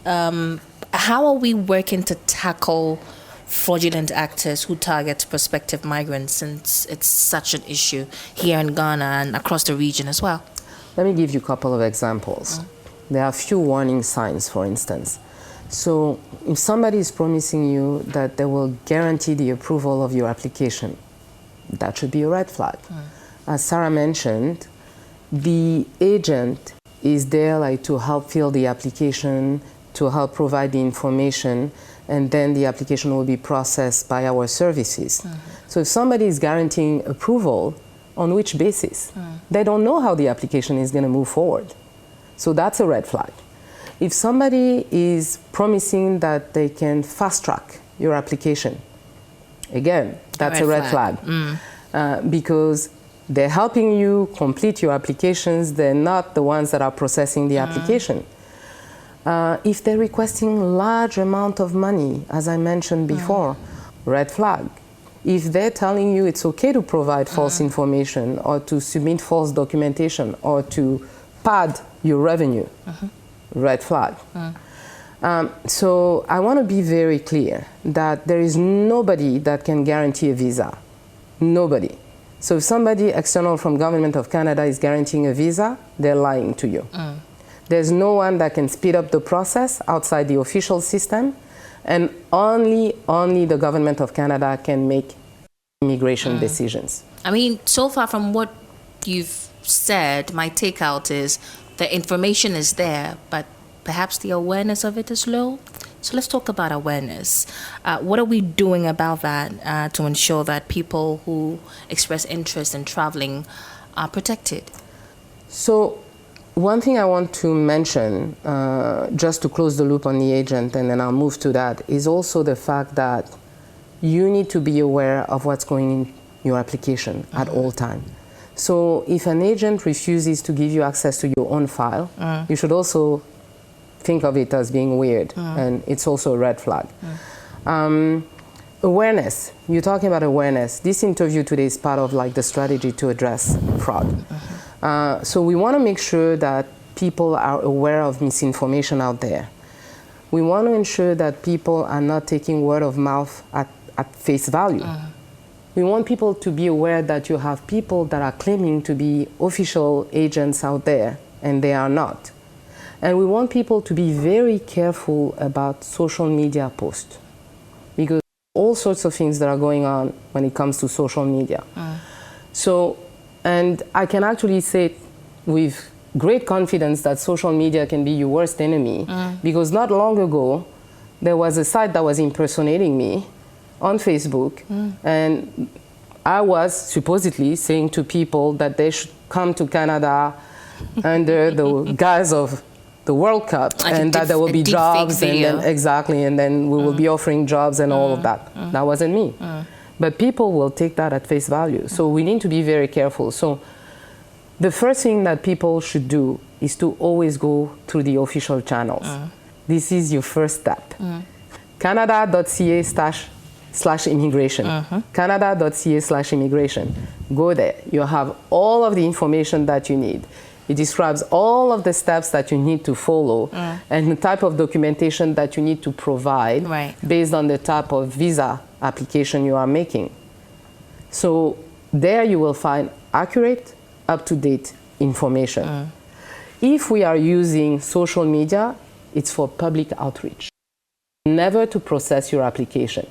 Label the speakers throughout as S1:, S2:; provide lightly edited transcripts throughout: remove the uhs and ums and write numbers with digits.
S1: how are we working to tackle fraudulent actors who target prospective migrants, since it's such an issue here in Ghana and across the region as well?
S2: Let me give you a couple of examples. There are a few warning signs, for instance. So if somebody is promising you that they will guarantee the approval of your application, that should be a red flag. As Sarah mentioned, the agent is there like to help fill the application, to help provide the information, and then the application will be processed by our services. So if somebody is guaranteeing approval, on which basis? They don't know how the application is going to move forward. So that's a red flag. If somebody is promising that they can fast track your application, again, that's a red flag. Because they're helping you complete your applications, they're not the ones that are processing the application. If they're requesting large amount of money, as I mentioned before, red flag. If they're telling you it's okay to provide false information or to submit false documentation or to pad your revenue, red flag. So I want to be very clear that there is nobody that can guarantee a visa. Nobody. So if somebody external from Government of Canada is guaranteeing a visa, they're lying to you. There's no one that can speed up the process outside the official system, and only the Government of Canada can make immigration decisions.
S1: I mean, so far from what you've said, my takeout is the information is there, but perhaps the awareness of it is low. So let's talk about awareness. What are we doing about that to ensure that people who express interest in traveling are protected?
S2: So one thing I want to mention, just to close the loop on the agent, and then I'll move to that, is also the fact that you need to be aware of what's going in your application at all times. So if an agent refuses to give you access to your own file, you should also think of it as being weird, and it's also a red flag. Awareness, you're talking about awareness. This interview today is part of like the strategy to address fraud. So we want to make sure that people are aware of misinformation out there. We want to ensure that people are not taking word of mouth at face value. We want people to be aware that you have people that are claiming to be official agents out there, and they are not. And we want people to be very careful about social media posts, because all sorts of things that are going on when it comes to social media. So, and I can actually say with great confidence that social media can be your worst enemy, because not long ago, there was a site that was impersonating me on Facebook, and I was supposedly saying to people that they should come to Canada under the guise of the World Cup, like and that there will be jobs, and then, exactly, and then we will be offering jobs and all of that. That wasn't me. But people will take that at face value. So we need to be very careful. So the first thing that people should do is to always go through the official channels. This is your first step. Canada.ca/immigration. Canada.ca/immigration. Go there. You have all of the information that you need. It describes all of the steps that you need to follow and the type of documentation that you need to provide based on the type of visa application you are making. So there you will find accurate, up-to-date information. If we are using social media, it's for public outreach, never to process your application.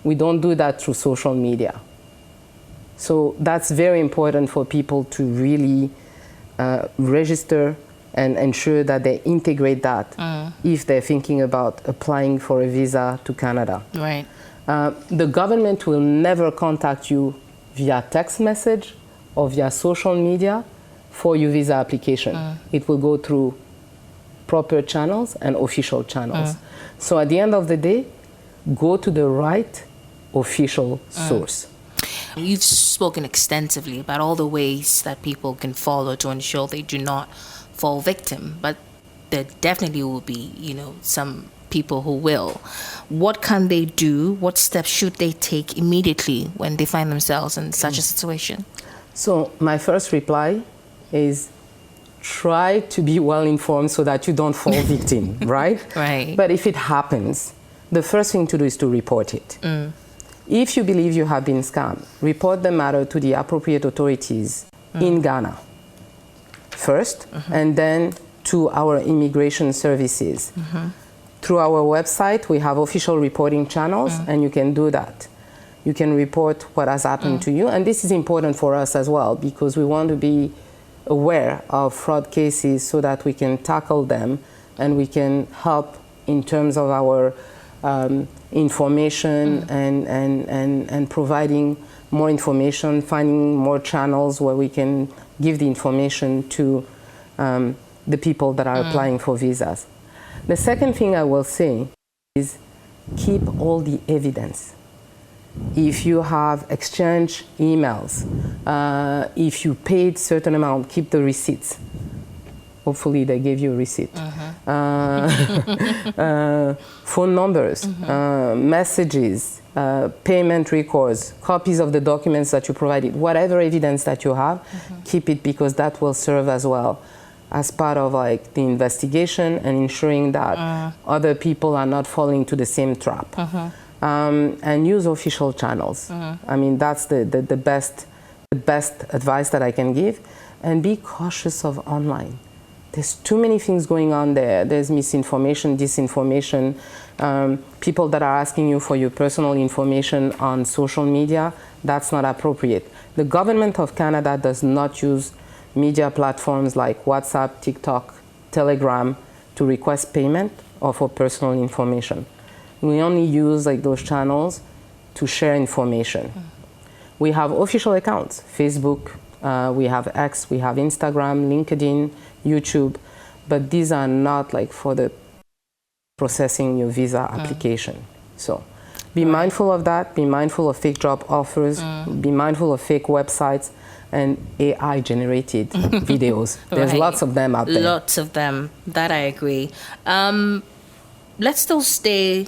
S2: We don't do that through social media. So that's very important for people to really register and ensure that they integrate that if they're thinking about applying for a visa to Canada. The government will never contact you via text message or via social media for your visa application. It will go through proper channels and official channels. So at the end of the day, go to the right official source.
S1: You've spoken extensively about all the ways that people can follow to ensure they do not fall victim, but there definitely will be, some people who will. What can they do? What steps should they take immediately when they find themselves in such a situation?
S2: So my first reply is try to be well informed so that you don't fall victim, right?
S1: Right.
S2: But if it happens, the first thing to do is to report it. If you believe you have been scammed, report the matter to the appropriate authorities in Ghana first, and then to our immigration services. Through our website, we have official reporting channels, and you can do that. You can report what has happened to you, and this is important for us as well, because we want to be aware of fraud cases so that we can tackle them and we can help in terms of our information and providing more information, finding more channels where we can give the information to the people that are applying for visas. The second thing I will say is keep all the evidence. If you have exchanged emails, if you paid certain amount, keep the receipts. Hopefully they gave you a receipt. Phone numbers, messages, payment records, copies of the documents that you provided, whatever evidence that you have, keep it, because that will serve as well as part of like the investigation and ensuring that other people are not falling into the same trap. And use official channels. I mean, that's the best advice that I can give. And be cautious of online. There's too many things going on there. There's misinformation, disinformation, people that are asking you for your personal information on social media. That's not appropriate. The government of Canada does not use media platforms like WhatsApp, TikTok, Telegram to request payment or for personal information. We only use like those channels to share information. We have official accounts, Facebook, we have X, we have Instagram, LinkedIn, YouTube, but these are not like for the processing your visa application. So be mindful of that, be mindful of fake job offers, be mindful of fake websites and AI generated videos. There's lots of them out there.
S1: Lots of them, that I agree. Let's still stay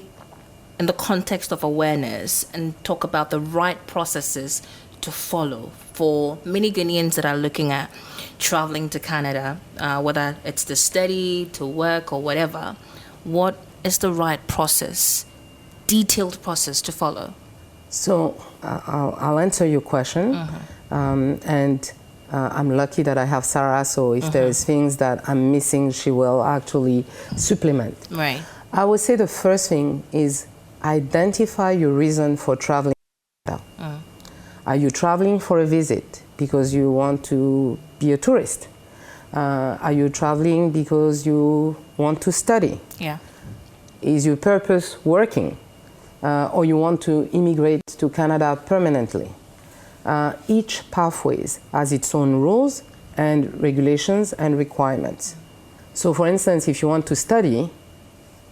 S1: in the context of awareness and talk about the right processes to follow for many Ghanaians that are looking at traveling to Canada, whether it's to study, to work, or whatever. What is the right process, detailed process to follow?
S2: So I'll answer your question. And I'm lucky that I have Sarah, so if there's things that I'm missing, she will actually supplement.
S1: Right.
S2: I would say the first thing is identify your reason for traveling. Are you traveling for a visit because you want to be a tourist? Are you traveling because you want to study?
S1: Yeah.
S2: Is your purpose working? Or you want to immigrate to Canada permanently? Each pathway has its own rules and regulations and requirements. So for instance, if you want to study,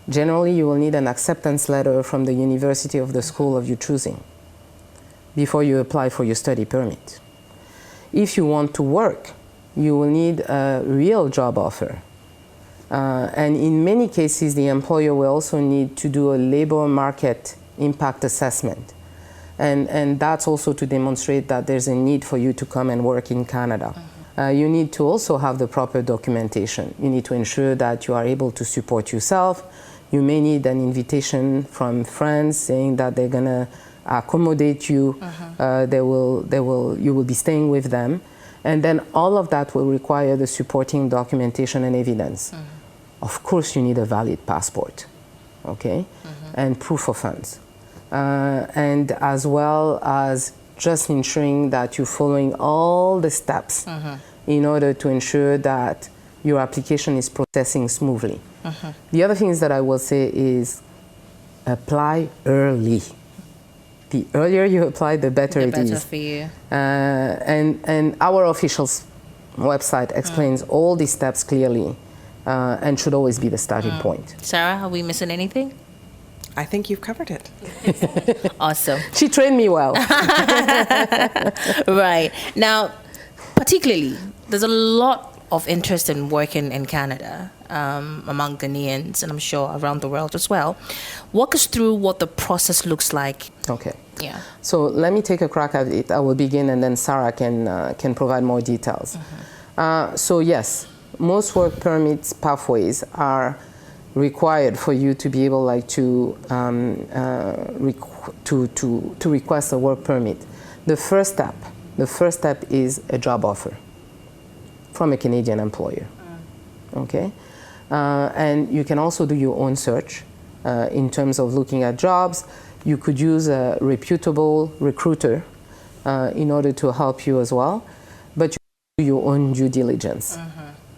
S2: generally you will need an acceptance letter from the university of the school of your choosing before you apply for your study permit. If you want to work, you will need a real job offer. And in many cases, the employer will also need to do a labor market impact assessment. And that's also to demonstrate that there's a need for you to come and work in Canada. You need to also have the proper documentation. You need to ensure that you are able to support yourself. You may need an invitation from friends saying that they're gonna accommodate you. You will be staying with them. And then all of that will require the supporting documentation and evidence. Of course, you need a valid passport, okay? And proof of funds. And as well as just ensuring that you're following all the steps in order to ensure that your application is processing smoothly. The other things that I will say is apply early. The earlier you apply, the better it is.
S1: The better for you.
S2: And our official website explains all these steps clearly and should always be the starting point.
S1: Sarah, are we missing anything?
S3: I think you've covered it.
S1: Awesome.
S2: She trained me well.
S1: Right. Now, particularly, there's a lot of interest in working in Canada among Ghanaians, and I'm sure around the world as well. Walk us through what the process looks like.
S2: Okay.
S1: Yeah.
S2: So let me take a crack at it. I will begin, and then Sarah can provide more details. So yes, most work permits pathways are required for you to be able like to request a work permit. The first step is a job offer from a Canadian employer. Okay, and you can also do your own search in terms of looking at jobs. You could use a reputable recruiter in order to help you as well, but you do your own due diligence.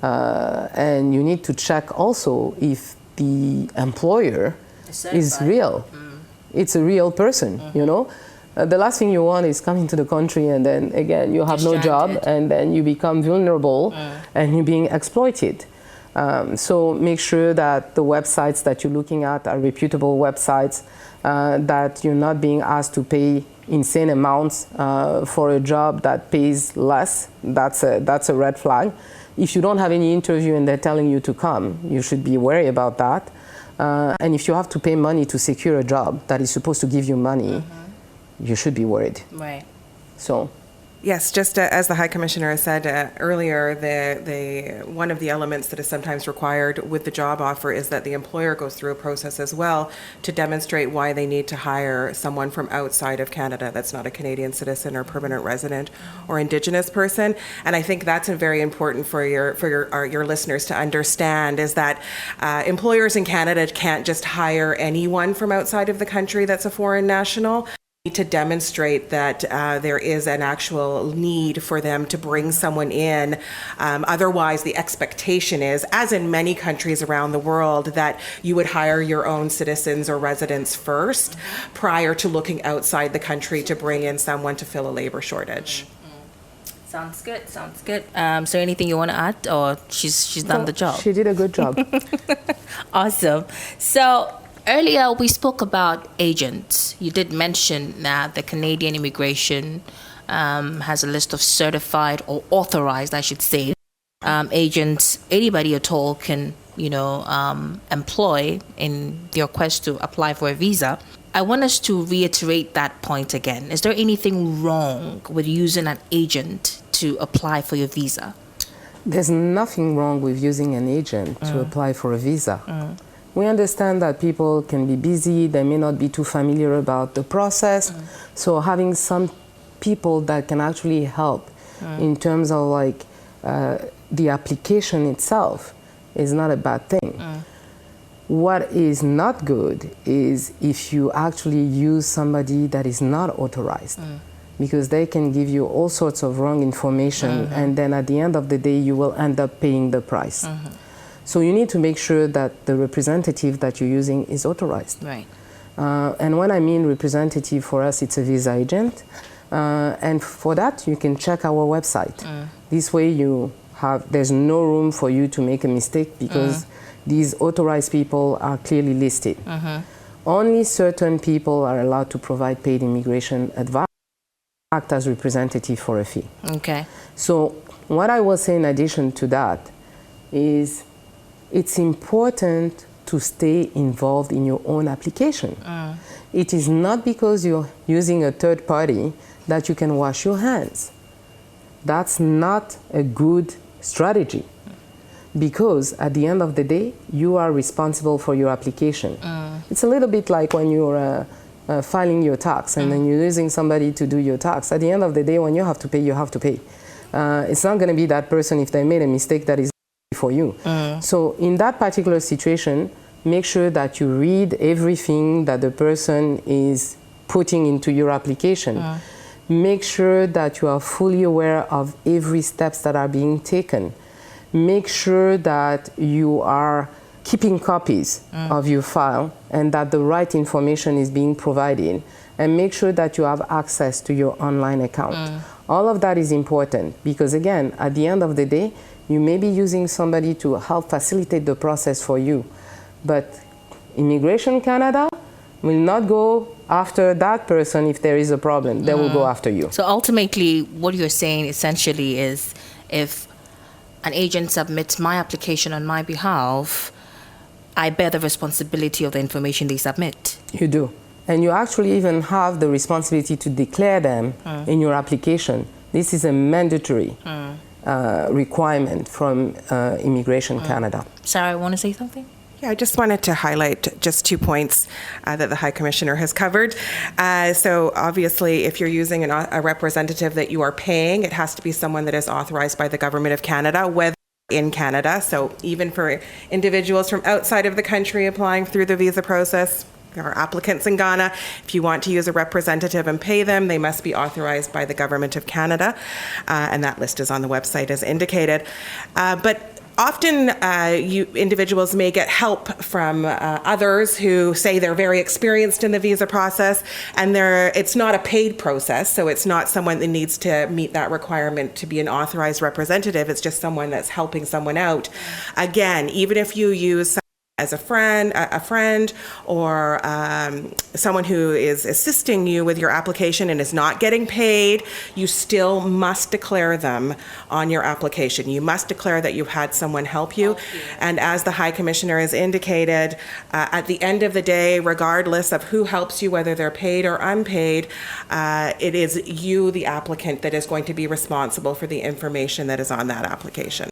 S2: And you need to check also if the employer is real. It's a real person, you know. The last thing you want is coming to the country and then again you have no job and then you become vulnerable and you're being exploited. So make sure that the websites that you're looking at are reputable websites, that you're not being asked to pay insane amounts for a job that pays less. That's a red flag. If you don't have any interview and they're telling you to come, you should be wary about that. And if you have to pay money to secure a job that is supposed to give you money, you should be worried.
S1: Right.
S2: So.
S3: Yes, just as the High Commissioner has said earlier, one of the elements that is sometimes required with the job offer is that the employer goes through a process as well to demonstrate why they need to hire someone from outside of Canada that's not a Canadian citizen or permanent resident or Indigenous person. And I think that's very important for your listeners to understand, is that employers in Canada can't just hire anyone from outside of the country that's a foreign national. To demonstrate that there is an actual need for them to bring someone in. Otherwise, the expectation is, as in many countries around the world, that you would hire your own citizens or residents first prior to looking outside the country to bring in someone to fill a labor shortage.
S1: Sounds good. Sounds good. So anything you want to add, or she's done the job?
S2: She did a good job.
S1: Awesome. So earlier we spoke about agents. You did mention that the Canadian immigration has a list of certified or authorized, I should say, agents. Anybody at all can, employ in their quest to apply for a visa. I want us to reiterate that point again. Is there anything wrong with using an agent to apply for your visa?
S2: There's nothing wrong with using an agent to apply for a visa. We understand that people can be busy, they may not be too familiar about the process. So having some people that can actually help in terms of the application itself is not a bad thing. What is not good is if you actually use somebody that is not authorized, because they can give you all sorts of wrong information, and then at the end of the day you will end up paying the price. So you need to make sure that the representative that you're using is authorized.
S1: Right.
S2: And when I mean representative, for us it's a visa agent. And for that you can check our website. This way there's no room for you to make a mistake, because these authorized people are clearly listed. Only certain people are allowed to provide paid immigration advice, act as representative for a fee.
S1: Okay.
S2: So what I will say in addition to that is, it's important to stay involved in your own application. It is not because you're using a third party that you can wash your hands. That's not a good strategy, because at the end of the day, you are responsible for your application. It's a little bit like when you're filing your tax and then you're using somebody to do your tax. At the end of the day, when you have to pay, you have to pay. It's not going to be that person, if they made a mistake, that is for you. So in that particular situation, make sure that you read everything that the person is putting into your application. Make sure that you are fully aware of every steps that are being taken. Make sure that you are keeping copies of your file and that the right information is being provided, and make sure that you have access to your online account. All of that is important, because again, at the end of the day, you may be using somebody to help facilitate the process for you, but Immigration Canada will not go after that person if there is a problem. They will go after you.
S1: So ultimately, what you're saying essentially is, if an agent submits my application on my behalf, I bear the responsibility of the information they submit.
S2: You do. And you actually even have the responsibility to declare them in your application. This is a mandatory requirement from Immigration Canada.
S1: Sarah, I want to say something?
S3: Yeah, I just wanted to highlight just 2 points that the High Commissioner has covered. So obviously, if you're using a representative that you are paying, it has to be someone that is authorized by the Government of Canada, whether in Canada. So even for individuals from outside of the country applying through the visa process, or applicants in Ghana, if you want to use a representative and pay them, they must be authorized by the Government of Canada. And that list is on the website as indicated. But often individuals may get help from others who say they're very experienced in the visa process, and it's not a paid process, so it's not someone that needs to meet that requirement to be an authorized representative. It's just someone that's helping someone out. Again, even if you use as a friend or someone who is assisting you with your application and is not getting paid, you still must declare them on your application. You must declare that you've had someone help you. And as the High Commissioner has indicated, at the end of the day, regardless of who helps you, whether they're paid or unpaid, it is you, the applicant, that is going to be responsible for the information that is on that application.